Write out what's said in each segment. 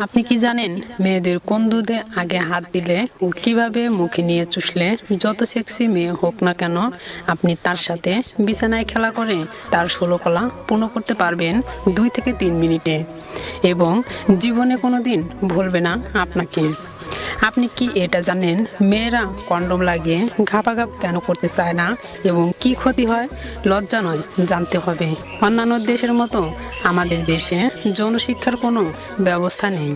আপনি কি জানেন মেয়েদের কোন দুধে আগে হাত দিলে ও কিভাবে মুখে নিয়ে চুষলে যত সেক্সি মেয়ে হোক না কেন আপনি তার সাথে বিছানায় খেলা করে তার ষোলকলা পূর্ণ করতে পারবেন 2 থেকে 3 মিনিটে এবং জীবনে কোনোদিন ভুলবে না আপনাকে। আপনি কি এটা জানেন মেয়েরা কন্ডোম লাগিয়ে ঘাপাঘাপ কেন করতে চায় না এবং কি ক্ষতি হয়? লজ্জা নয়, জানতে হবে। অন্যান্য দেশের মতো আমাদের দেশে যৌন শিক্ষার কোনো ব্যবস্থা নেই।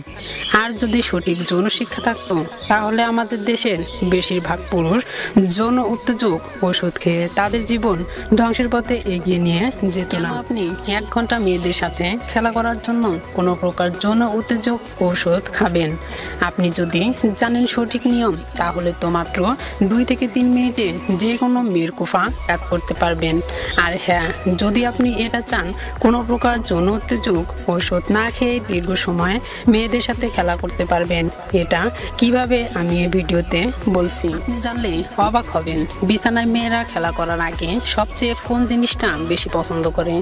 আর যদি সঠিক যৌন শিক্ষা থাকতো তাহলে আমাদের দেশের বেশিরভাগ পুরুষ যৌন উত্তেজক ওষুধ খেয়ে তাদের জীবন ধ্বংসের পথে এগিয়ে নিয়ে যেত না। আপনি 1 ঘন্টা মেয়েদের সাথে খেলা করার জন্য কোনো প্রকার যৌন উত্তেজক ঔষধ খাবেন? আপনি যদি জানেন সঠিক নিয়ম তাহলে তো মাত্র 2 থেকে 3 মিনিটে যে কোনো মেয়ের কুফা ত্যাগ করতে পারবেন। আর হ্যাঁ, যদি আপনি এটা চান কোনো প্রকার যৌন উত্তেজক ঔষধ না খেয়ে দীর্ঘ সময় মেয়েদের সাথে খেলা করতে পারবেন। এটা কিভাবে আমি এই ভিডিওতে বলছি, জানলে অবাক হবেন। বিছানায় মেয়েরা খেলা করার আগে সবচেয়ে কোন জিনিসটা বেশি পছন্দ করে?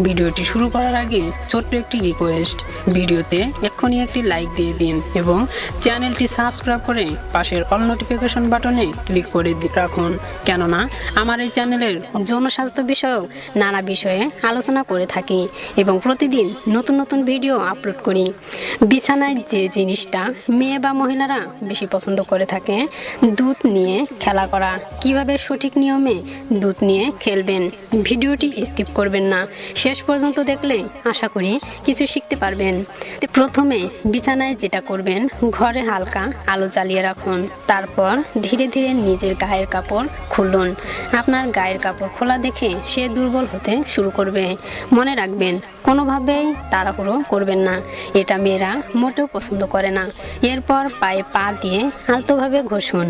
ভিডিওটি শুরু করার আগে ছোট্ট একটি রিকোয়েস্ট, ভিডিওতে এক্ষুনি একটি লাইক দিয়ে দিন এবং চ্যানেলটি সাবস্ক্রাইব করে পাশের অল নোটিফিকেশন বাটনে ক্লিক করে রাখুন, কেননা আমার এই চ্যানেলের যৌন স্বাস্থ্য বিষয়ক নানা বিষয়ে আলোচনা করে থাকি এবং প্রতিদিন নতুন নতুন ভিডিও আপলোড করি। বিছানায় যে জিনিসটা মেয়ে বা মহিলারা বেশি পছন্দ করে থাকে, দুধ নিয়ে খেলা করা। কিভাবে সঠিক নিয়মে দুধ নিয়ে খেলবেন, ভিডিওটি স্কিপ করবেন না, শেষ পর্যন্ত দেখলে আশা করি কিছু শিখতে পারবেন। প্রথমে বিছানায় যেটা করবেন, ঘরে হালকা আলো জ্বালিয়ে রাখুন। তারপর ধীরে ধীরে নিজের গায়ের কাপড় খুলুন। আপনার গায়ের কাপড় খোলা দেখে সে দুর্বল হতে শুরু করবে। মনে রাখবেন, কোনোভাবেই তাড়াহুড়ো করবেন না, এটা মেয়েরা মোটেও পছন্দ করে না। এরপর পায়ে পা দিয়ে আলতোভাবে ঘষুন।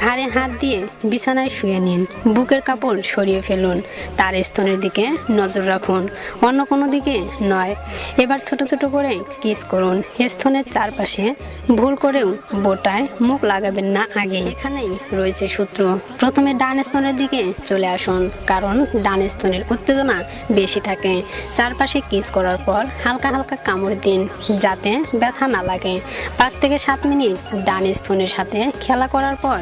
ঘাড়ে হাত দিয়ে বিছানায় শুয়ে নিন। বুকের কাপড় সরিয়ে ফেলুন। তার স্তনের দিকে নজর রাখুন, অন্য কোনো দিকে নয়। এবার ছোট ছোট করে কিস করুন স্তনের চারপাশে। ভুল করেও বোটায় মুখ লাগাবেন না আগে। এখানেই রয়েছে সূত্র। প্রথমে ডান স্তনের দিকে চলে আসুন, কারণ ডান স্তনের উত্তেজনা বেশি থাকে। চারপাশে কিস করার পর হালকা হালকা কামড় দিন, যাতে ব্যথা না লাগে। 5 থেকে 7 মিনিট ডান স্তনের সাথে খেলা করার পর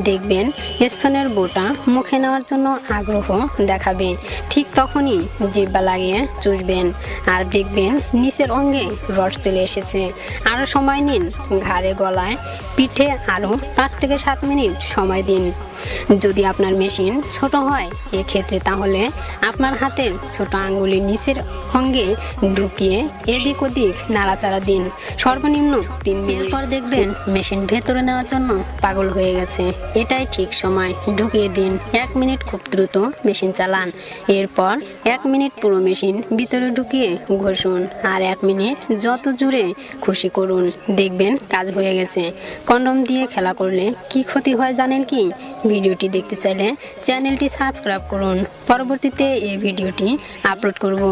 দেখবেন স্তনের বোটা মুখে নেওয়ার জন্য আগ্রহ দেখাবে। ঠিক তখনই জিহ্বা লাগিয়ে চুষবেন আর দেখবেন নিচের অঙ্গে রস চলে এসেছে। আরও সময় নিন। ঘাড়ে, গলায়, পিঠে আরও 5 থেকে 7 মিনিট সময় দিন। যদি আপনার মেশিন ছোট হয় এক্ষেত্রে তাহলে আপনার হাতের ছোট আঙ্গুলি নিচের অঙ্গে ঢুকিয়ে এদিক ওদিক নাড়াচাড়া দিন সর্বনিম্ন 3 মিনিট পর দেখবেন মেশিন ভেতরে নেওয়ার জন্য পাগল হয়ে গেছে। এটাই ঠিক সময়, ঢুকিয়ে দিন। 1 মিনিট খুব দ্রুত মেশিন চালান। এরপর 1 মিনিট পুরো মেশিন ভিতরে ঢুকিয়ে ঘষুন আর 1 মিনিট যত জুড়ে খুশি করুন, দেখবেন কাজ হয়ে গেছে। কন্ডোম দিয়ে খেলা করলে কি ক্ষতি হয় জানেন কি? ভিডিওটি দেখতে চাইলে চ্যানেলটি সাবস্ক্রাইব করুন। পরবর্তীতে এই ভিডিওটি আপলোড করব।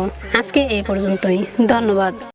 আজকে এই পর্যন্তই, ধন্যবাদ।